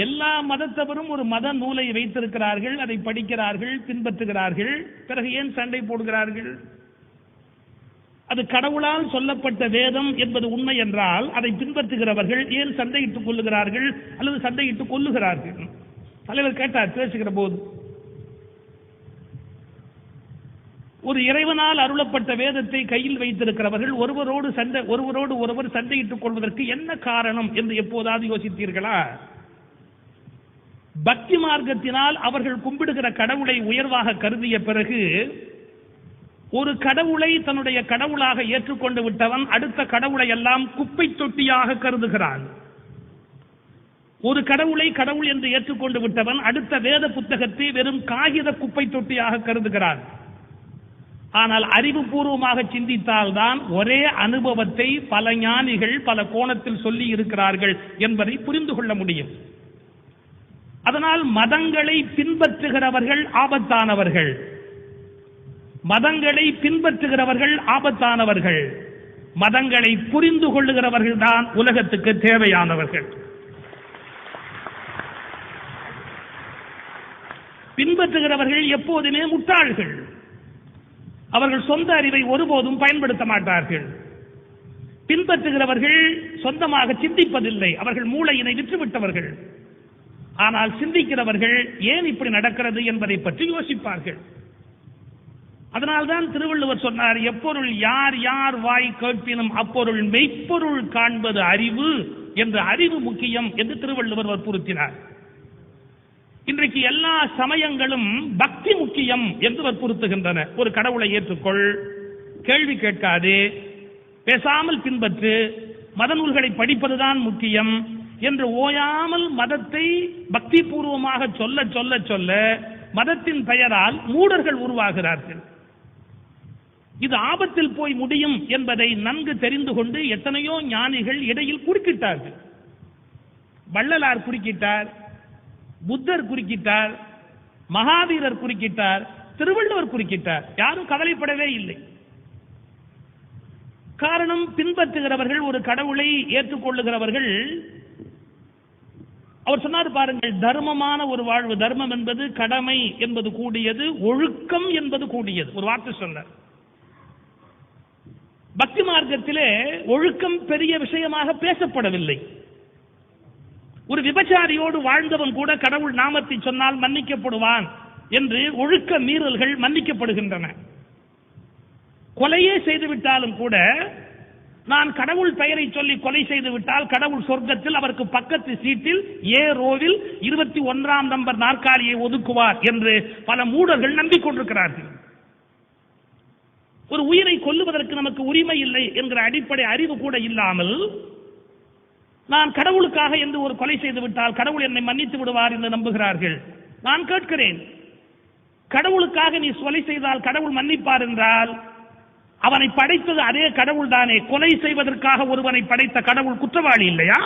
எல்லா மதத்தவரும் ஒரு மத நூலை வைத்திருக்கிறார்கள், அதை படிக்கிறார்கள், பின்பற்றுகிறார்கள். பிறகு ஏன் சண்டை போடுகிறார்கள்? அது கடவுளால் சொல்லப்பட்ட வேதம் என்பது உண்மை என்றால் அதை பின்பற்றுகிறவர்கள் ஏன் சண்டையிட்டுக் கொள்ளுகிறார்கள் அல்லது சண்டையிட்டுக் கொள்ளுகிறார்கள்? தலைவர் கேட்டார் பேசுகிற போது. ஒரு இறைவனால் அருளப்பட்ட வேதத்தை கையில் வைத்திருக்கிறவர்கள் ஒருவரோடு ஒருவர் சண்டையிட்டுக் கொள்வதற்கு என்ன காரணம் என்று எப்போதாவது யோசித்தீர்களா? பக்தி மார்க்கத்தினால் அவர்கள் கும்பிடுகிற கடவுளை உயர்வாக கருதிய பிறகு ஒரு கடவுளை தன்னுடைய கடவுளாக ஏற்றுக்கொண்டு விட்டவன் அடுத்த கடவுளை எல்லாம் குப்பை தொட்டியாக கருதுகிறான். ஒரு கடவுளை கடவுள் என்று ஏற்றுக்கொண்டு விட்டவன் அடுத்த வேத புத்தகத்தை வெறும் காகித குப்பை தொட்டியாக கருதுகிறான். ஆனால் அறிவுபூர்வமாக சிந்தித்தால்தான் ஒரே அனுபவத்தை பல ஞானிகள் பல கோணத்தில் சொல்லி இருக்கிறார்கள் என்பதை புரிந்து கொள்ள முடியும். அதனால் மதங்களை பின்பற்றுகிறவர்கள் ஆபத்தானவர்கள், மதங்களை பின்பற்றுகிறவர்கள் ஆபத்தானவர்கள், மதங்களை புரிந்து கொள்ளுகிறவர்கள் தான் உலகத்துக்கு தேவையானவர்கள். பின்பற்றுகிறவர்கள் எப்போதுமே முட்டாள்கள். அவர்கள் சொந்த அறிவை ஒருபோதும் பயன்படுத்த மாட்டார்கள். பின்பற்றுகிறவர்கள் சொந்தமாக சிந்திப்பதில்லை, அவர்கள் மூளையினை விற்றுவிட்டவர்கள். ஆனால் சிந்திக்கிறவர்கள் ஏன் இப்படி நடக்கிறது என்பதை பற்றி யோசிப்பார்கள். அதனால்தான் திருவள்ளுவர் சொன்னார், எப்பொருள் யார் யார் வாய் கேட்பினும் அப்பொருள் மெய்ப்பொருள் காண்பது அறிவு என்ற அறிவு முக்கியம் என்று திருவள்ளுவர் வற்புறுத்தினார். இன்றைக்கு எல்லா சமயங்களும் பக்தி முக்கியம் என்று வற்புறுத்துகின்றன. ஒரு கடவுளை ஏற்றுக்கொள், கேள்வி கேட்காதே, பேசாமல் பின்பற்று, மத நூல்களை படிப்பதுதான் முக்கியம் என்று ஓயாமல் மதத்தை பக்தி பூர்வமாக சொல்ல சொல்ல சொல்ல மதத்தின் பெயரால் மூடர்கள் உருவாகிறார்கள். இது ஆபத்தில் போய் முடியும் என்பதை நன்கு தெரிந்து கொண்டு எத்தனையோ ஞானிகள் இடையில் குறுக்கிட்டார்கள். வள்ளலார் குறுக்கிட்டார், புத்தர் குறுக்கிட்டார், மகாவீரர் குறுக்கிட்டார், திருவள்ளுவர் குறுக்கிட்டார். யாரும் கவலைப்படவே இல்லை. காரணம், பின்பற்றுகிறவர்கள் ஒரு கடவுளை ஏற்றுக்கொள்ளுகிறவர்கள். அவர் சொன்னார் பாருங்கள், தர்மமான ஒரு வாழ்வு, தர்மம் என்பது கடமை என்பது கூடியது, ஒழுக்கம் என்பது கூடியது. ஒரு வார்த்தை சொன்னார். பக்தி மார்க்கத்திலே ஒழுக்கம் பெரிய விஷயமாக பேசப்படவில்லை. ஒரு விபச்சாரியோடு வாழ்ந்தவன் கூட கடவுள் நாமத்தை சொன்னால் மன்னிக்கப்படுவான் என்று ஒழுக்க மீறல்கள் மன்னிக்கப்படுகின்றன. கொலையே செய்துவிட்டாலும் கூட நான் கடவுள் பெயரை சொல்லி கொலை செய்து விட்டால் கடவுள் சொர்க்கத்தில் அவருக்கு பக்கத்து சீட்டில் ஏ ரோவில் 21ஆம் நம்பர் நாற்காலியை ஒதுக்குவார் என்று பல மூடர்கள் நம்பிக்கொண்டிருக்கிறார்கள். ஒரு உயிரை கொல்லுவதற்கு நமக்கு உரிமை இல்லை என்கிற அடிப்படை அறிவு கூட இல்லாமல் நான் கடவுளுக்காக என்று ஒரு கொலை செய்து விட்டால் கடவுள் என்னை மன்னித்து விடுவார் என்று நம்புகிறார்கள். நான் கேட்கிறேன், கடவுளுக்காக நீ கொலை செய்தால் கடவுள் மன்னிப்பார் என்றால் அவனை படைத்தது அதே கடவுள் தானே. கொலை செய்வதற்காக ஒருவனை படைத்த கடவுள் குற்றவாளி இல்லையா?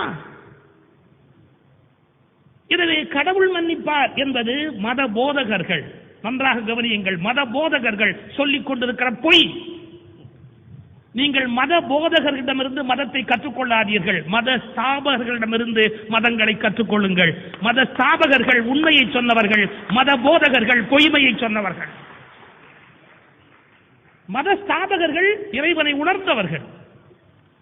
எனவே கடவுள் மன்னிப்பார் என்பது மத போதகர்கள், நன்றாக கவனியுங்கள், மத போதகர்கள் சொல்லிக் கொண்டிருக்கிற பொய். நீங்கள் மத போதகர்களிடமிருந்து மதத்தை கற்றுக்கொள்ளாதீர்கள், மத ஸ்தாபகர்களிடமிருந்து மதங்களை கற்றுக்கொள்ளுங்கள். மத ஸ்தாபகர்கள் உண்மையை சொன்னவர்கள், மத போதகர்கள் பொய்மையை சொன்னவர்கள். மத ஸ்தாபகர்கள் இறைவனை உணர்ந்தவர்கள்,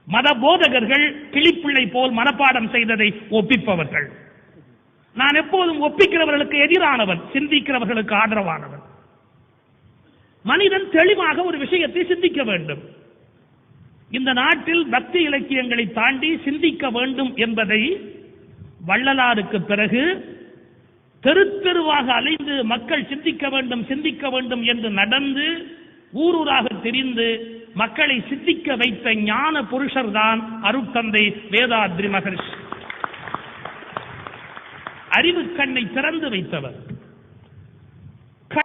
மத போதகர்கள் கிளிப்பிள்ளை போல் மனப்பாடம் செய்ததை ஒப்பிப்பவர்கள். நான் எப்போதும் ஒப்பிக்கிறவர்களுக்கு எதிரானவன், சிந்திக்கிறவர்களுக்கு ஆதரவானவன். மனிதன் தெளிவாக ஒரு விஷயத்தை சிந்திக்க வேண்டும். இந்த நாட்டில் பக்தி இலக்கியங்களை தாண்டி சிந்திக்க வேண்டும் என்பதை வள்ளலாருக்கு பிறகு தெரு தெருவாக அலைந்து மக்கள் சிந்திக்க வேண்டும் என்று நடந்து ஊரூராக தெரிந்து மக்களை சிந்திக்க வைத்த ஞான புருஷர் தான் அருட்தந்தை வேதாத்ரி மகரிஷி. அறிவு கண்ணை திறந்து வைத்தவர்.